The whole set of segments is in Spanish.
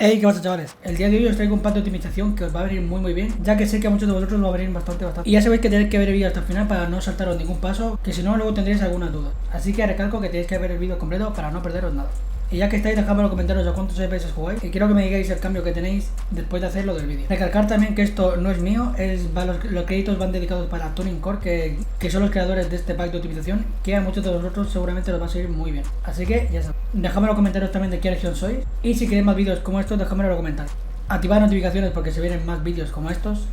Hey, ¿qué pasa, chavales? El día de hoy os traigo un pack de optimización que os va a venir muy bien, ya que sé que a muchos de vosotros os va a venir bastante. Y ya sabéis que tenéis que ver el vídeo hasta el final para no saltaros ningún paso, que si no luego tendréis alguna duda. Así que recalco que tenéis que ver el vídeo completo para no perderos nada. Y ya que estáis, dejadme en los comentarios a cuántos FPS jugáis y quiero que me digáis el cambio que tenéis después de hacerlo del vídeo. Recalcar también que esto no es mío, los créditos van dedicados para Tuning Core, que son los creadores de este pack de optimización, que a muchos de vosotros seguramente os va a seguir muy bien. Así que ya sabéis. Dejadme en los comentarios también de qué región sois y si queréis más vídeos como estos, dejadme en los comentarios. Activad notificaciones porque se vienen más vídeos como estos.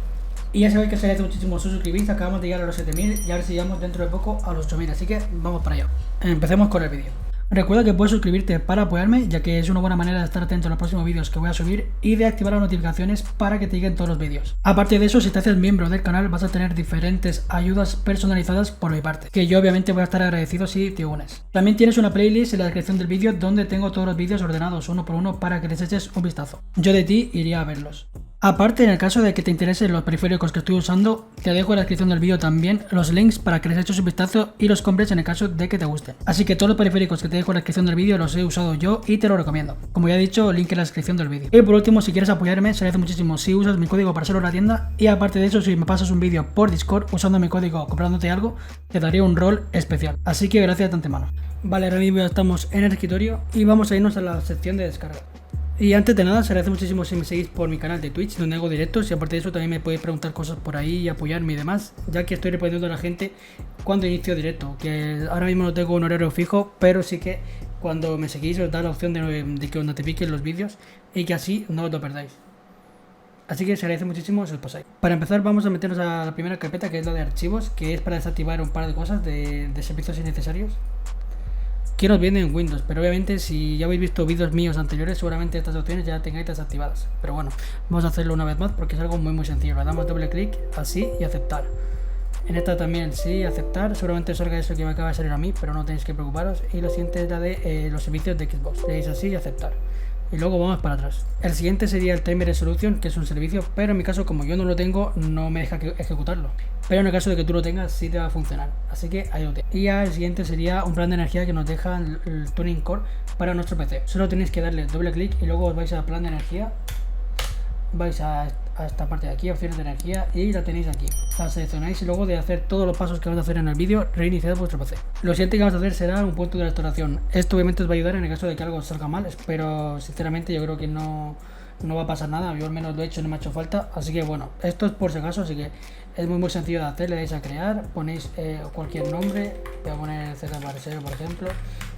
Y ya sabéis que se agradece muchísimo si os suscribís, acabamos de llegar a los 7000 y ahora si llegamos dentro de poco a los 8000, así que vamos para allá. Empecemos con el vídeo. Recuerda que puedes suscribirte para apoyarme, ya que es una buena manera de estar atento a los próximos vídeos que voy a subir y de activar las notificaciones para que te lleguen todos los vídeos. Aparte de eso, si te haces miembro del canal vas a tener diferentes ayudas personalizadas por mi parte, que yo obviamente voy a estar agradecido si te unes. También tienes una playlist en la descripción del vídeo donde tengo todos los vídeos ordenados uno por uno para que les eches un vistazo. Yo de ti iría a verlos. Aparte, en el caso de que te interesen los periféricos que estoy usando, te dejo en la descripción del vídeo también los links para que les eches un vistazo y los compres en el caso de que te gusten. Así que todos los periféricos que te dejo en la descripción del vídeo los he usado yo y te lo recomiendo. Como ya he dicho, link en la descripción del vídeo. Y por último, si quieres apoyarme, se agradece muchísimo si usas mi código para hacerlo en la tienda. Y aparte de eso, si me pasas un vídeo por Discord usando mi código comprándote algo, te daría un rol especial. Así que gracias de antemano. Vale, ahora mismo ya estamos en el escritorio y vamos a irnos a la sección de descarga. Y antes de nada, se agradece muchísimo si me seguís por mi canal de Twitch, donde hago directos, y aparte de eso también me podéis preguntar cosas por ahí y apoyarme y demás, ya que estoy respondiendo a la gente cuando inicio directo, que ahora mismo no tengo un horario fijo, pero sí que cuando me seguís os da la opción de que os notifiquen los vídeos y que así no os lo perdáis. Así que se agradece muchísimo si os pasáis. Para empezar vamos a meternos a la primera carpeta, que es la de archivos, que es para desactivar un par de cosas de servicios innecesarios que nos viene en Windows, pero obviamente si ya habéis visto vídeos míos anteriores seguramente estas opciones ya tengáis desactivadas, pero bueno, vamos a hacerlo una vez más porque es algo muy sencillo. Le damos doble clic así y aceptar. En esta también sí, aceptar, seguramente salga eso que me acaba de salir a mí, pero no tenéis que preocuparos. Y lo siguiente es la de los servicios de Xbox, le dais así y aceptar. Y luego vamos para atrás. El siguiente sería el Timer Resolution, que es un servicio, pero en mi caso como yo no lo tengo no me deja ejecutarlo, pero en el caso de que tú lo tengas sí te va a funcionar, así que ahí lo tengo. Y ya el siguiente sería un plan de energía que nos deja el Tuning Core para nuestro PC. Solo tenéis que darle doble clic y luego os vais a plan de energía, vais a esta parte de aquí, opciones de energía, y la tenéis aquí. La seleccionáis y luego de hacer todos los pasos que vamos a hacer en el vídeo, reiniciad vuestro PC. Lo siguiente que vamos a hacer será un punto de restauración. Esto obviamente os va a ayudar en el caso de que algo salga mal, pero sinceramente yo creo que no va a pasar nada. Yo al menos lo he hecho y no me ha hecho falta, así que bueno, esto es por si acaso, así que es muy sencillo de hacer. Le dais a crear, ponéis cualquier nombre, voy a poner Z Barcelo por ejemplo,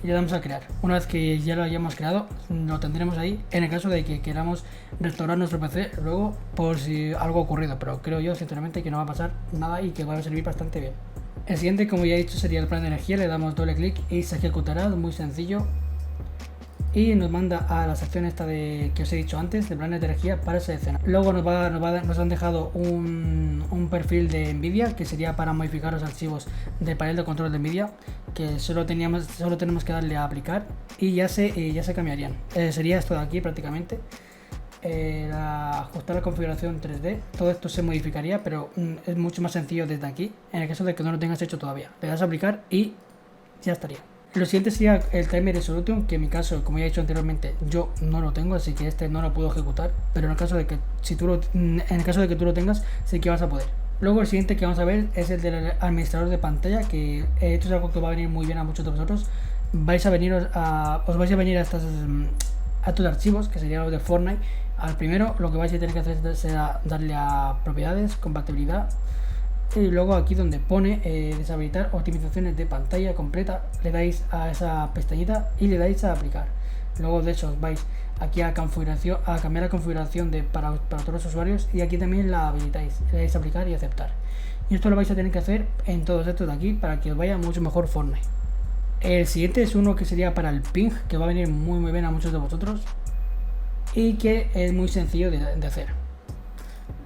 y le damos a crear. Una vez que ya lo hayamos creado, lo tendremos ahí en el caso de que queramos restaurar nuestro PC luego por si algo ha ocurrido, pero creo yo sinceramente que no va a pasar nada y que va a servir bastante bien. El siguiente, como ya he dicho, sería el plan de energía. Le damos doble clic y se ejecutará, muy sencillo. Y nos manda a la sección esta que os he dicho antes, de planes de energía para seleccionar. Luego nos han dejado un perfil de Nvidia, que sería para modificar los archivos del panel de control de Nvidia, que solo tenemos que darle a aplicar y ya se cambiarían. Sería esto de aquí prácticamente. Ajustar la configuración 3D, todo esto se modificaría, pero es mucho más sencillo desde aquí, en el caso de que no lo tengas hecho todavía. Le das a aplicar y ya estaría. Lo siguiente sería el Timer Resolution, que en mi caso, como ya he dicho anteriormente, yo no lo tengo, así que este no lo puedo ejecutar, pero en el caso de que tú lo tengas, sí que vas a poder. Luego el siguiente que vamos a ver es el del administrador de pantalla, que esto es algo que va a venir muy bien a muchos de vosotros. Os vais a venir a estos archivos, que serían los de Fortnite. Al primero lo que vais a tener que hacer será darle a propiedades, compatibilidad, y luego aquí donde pone deshabilitar optimizaciones de pantalla completa, le dais a esa pestañita y le dais a aplicar. Luego de eso vais aquí a configuración, a cambiar la configuración para todos los usuarios, y aquí también la habilitáis, le dais a aplicar y aceptar. Y esto lo vais a tener que hacer en todos estos de aquí para que os vaya mucho mejor Fortnite. El siguiente es uno que sería para el ping, que va a venir muy bien a muchos de vosotros y que es muy sencillo de hacer.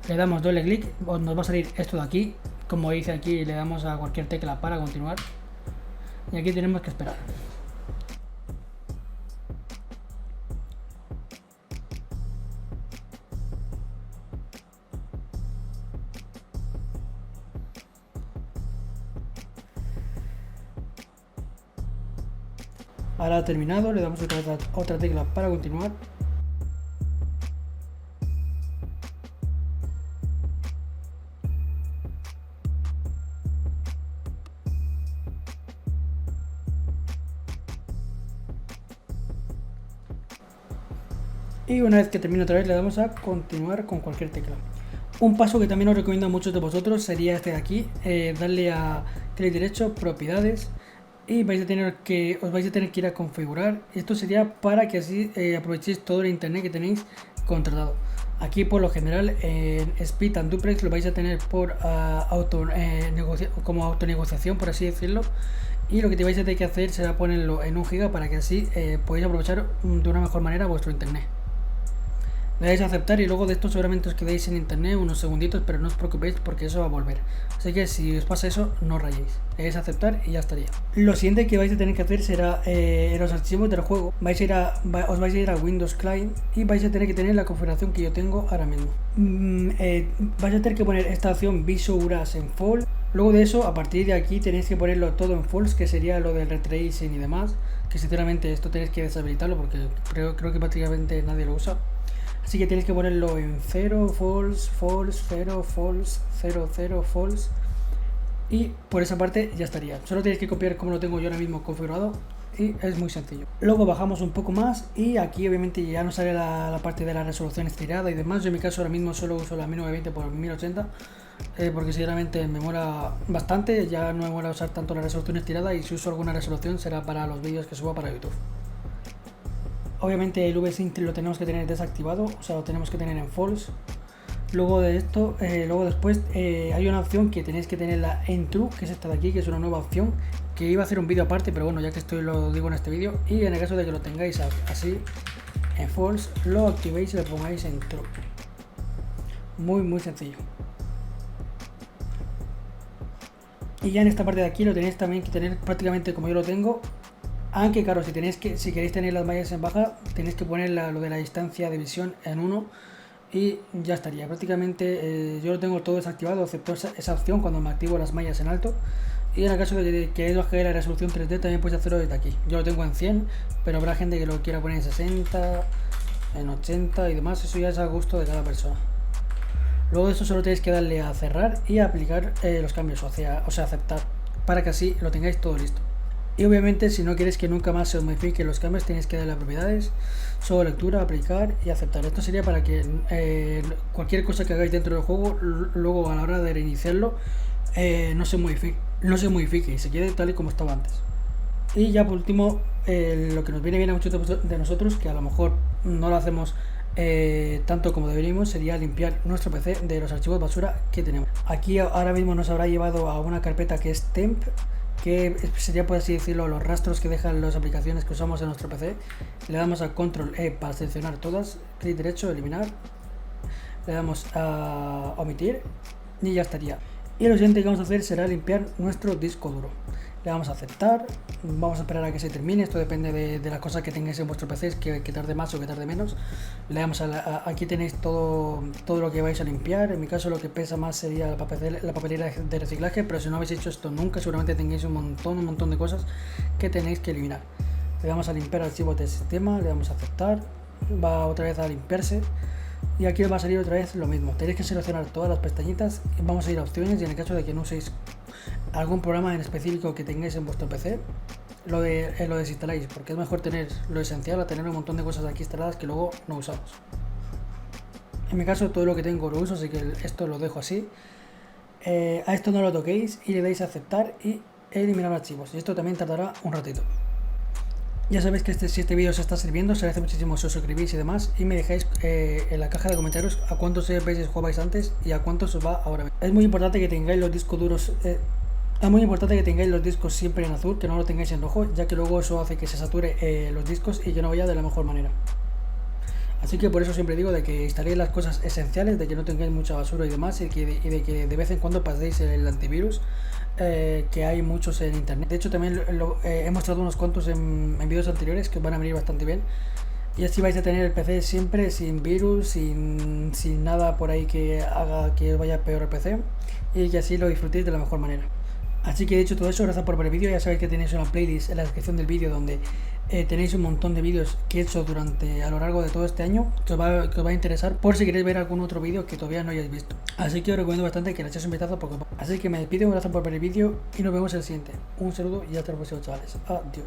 Le damos doble clic, nos va a salir esto de aquí. Como dice aquí, le damos a cualquier tecla para continuar y aquí tenemos que esperar. Ahora ha terminado, le damos otra tecla para continuar Y una vez que termine otra vez le damos a continuar con cualquier tecla. Un paso que también os recomiendo a muchos de vosotros sería este de aquí, darle a clic derecho, propiedades, y os vais a tener que ir a configurar. Esto sería para que así aprovechéis todo el internet que tenéis contratado. Aquí por lo general en Speed and Duplex lo vais a tener por como autonegociación, por así decirlo, y lo que te vais a tener que hacer será ponerlo en 1 GB para que así podáis aprovechar de una mejor manera vuestro internet. Le dais a aceptar y luego de esto seguramente os quedéis en internet unos segunditos, pero no os preocupéis porque eso va a volver. Así que si os pasa eso, no rayéis. Le dais a aceptar y ya estaría. Lo siguiente que vais a tener que hacer será en los archivos del juego. Os vais a ir a Windows Client y vais a tener que tener la configuración que yo tengo ahora mismo. Vais a tener que poner esta opción Visuras en False. Luego de eso, a partir de aquí tenéis que ponerlo todo en False, que sería lo del Ray Tracing y demás. Que sinceramente esto tenéis que deshabilitarlo porque creo que prácticamente nadie lo usa. Así que tienes que ponerlo en 0, false, false, 0, false, 0, 0, false. Y por esa parte ya estaría. Solo tienes que copiar como lo tengo yo ahora mismo configurado. Y es muy sencillo. Luego bajamos un poco más y aquí obviamente ya nos sale la parte de la resolución estirada y demás. Yo en mi caso ahora mismo solo uso la 1920 por 1080. Porque sinceramente me mola bastante. Ya no me mola usar tanto la resolución estirada y si uso alguna resolución será para los vídeos que suba para YouTube. Obviamente el VSync lo tenemos que tener desactivado, o sea, lo tenemos que tener en false. Luego de esto, después hay una opción que tenéis que tenerla en true, que es esta de aquí, que es una nueva opción, que iba a hacer un vídeo aparte, pero bueno, ya que lo digo en este vídeo. Y en el caso de que lo tengáis así, en false, lo activéis y lo pongáis en true. Muy sencillo. Y ya en esta parte de aquí lo tenéis también que tener prácticamente como yo lo tengo. Aunque claro, si queréis tener las mallas en baja, tenéis que poner lo de la distancia de visión en 1 y ya estaría. Prácticamente yo lo tengo todo desactivado, excepto esa opción cuando me activo las mallas en alto. Y en el caso de que queráis bajar la resolución 3D, también podéis hacerlo desde aquí. Yo lo tengo en 100, pero habrá gente que lo quiera poner en 60, en 80 y demás. Eso ya es a gusto de cada persona. Luego de eso solo tenéis que darle a cerrar y a aplicar los cambios, o sea, aceptar, para que así lo tengáis todo listo. Y obviamente si no queréis que nunca más se os modifiquen los cambios, tenéis que darle a propiedades, solo lectura, aplicar y aceptar. Esto sería para que cualquier cosa que hagáis dentro del juego, luego a la hora de reiniciarlo, no se modifique y se quede tal y como estaba antes. Y ya por último, lo que nos viene bien a muchos de nosotros, que a lo mejor no lo hacemos tanto como deberíamos, sería limpiar nuestro PC de los archivos basura que tenemos. Aquí ahora mismo nos habrá llevado a una carpeta que es temp, que sería, por así decirlo, los rastros que dejan las aplicaciones que usamos en nuestro PC. Le damos a Control E para seleccionar todas, clic derecho, eliminar, le damos a omitir y ya estaría. Y lo siguiente que vamos a hacer será limpiar nuestro disco duro. Le damos a aceptar, vamos a esperar a que se termine, esto depende de las cosas que tengáis en vuestro PC, que tarde más o que tarde menos. Le damos aquí tenéis todo lo que vais a limpiar. En mi caso lo que pesa más sería la papelera de reciclaje, pero si no habéis hecho esto nunca, seguramente tengáis un montón de cosas que tenéis que eliminar. Le damos a limpiar archivos del sistema, le damos a aceptar, va otra vez a limpiarse. Y aquí os va a salir otra vez lo mismo, tenéis que seleccionar todas las pestañitas, vamos a ir a opciones y en el caso de que no uséis algún programa en específico que tengáis en vuestro PC, lo desinstaláis, porque es mejor tener lo esencial a tener un montón de cosas aquí instaladas que luego no usamos. En mi caso todo lo que tengo lo uso, así que esto lo dejo así. A esto no lo toquéis y le dais a aceptar y eliminar archivos, y esto también tardará un ratito. Ya sabéis que si este vídeo os está sirviendo, os agradece muchísimo si os suscribís y demás, y me dejáis en la caja de comentarios a cuántos veces jugabais antes y a cuántos os va ahora. Es muy importante que tengáis los discos duros, es muy importante que tengáis los discos siempre en azul, que no lo tengáis en rojo, ya que luego eso hace que se sature los discos y que no vaya de la mejor manera. Así que por eso siempre digo de que instaléis las cosas esenciales, de que no tengáis mucha basura y demás, y de que de vez en cuando paséis el antivirus, que hay muchos en internet. De hecho también he mostrado unos cuantos en vídeos anteriores que van a venir bastante bien. Y así vais a tener el PC siempre sin virus, sin nada por ahí que haga que vaya peor el PC, y que así lo disfrutéis de la mejor manera. Así que dicho todo eso, gracias por ver el vídeo. Ya sabéis que tenéis una playlist en la descripción del vídeo donde tenéis un montón de vídeos que he hecho a lo largo de todo este año que os va a interesar por si queréis ver algún otro vídeo que todavía no hayáis visto. Así que os recomiendo bastante que le echéis un vistazo poco a poco. Así que me despido, gracias por ver el vídeo y nos vemos en el siguiente. Un saludo y hasta el próximo, chavales. Adiós.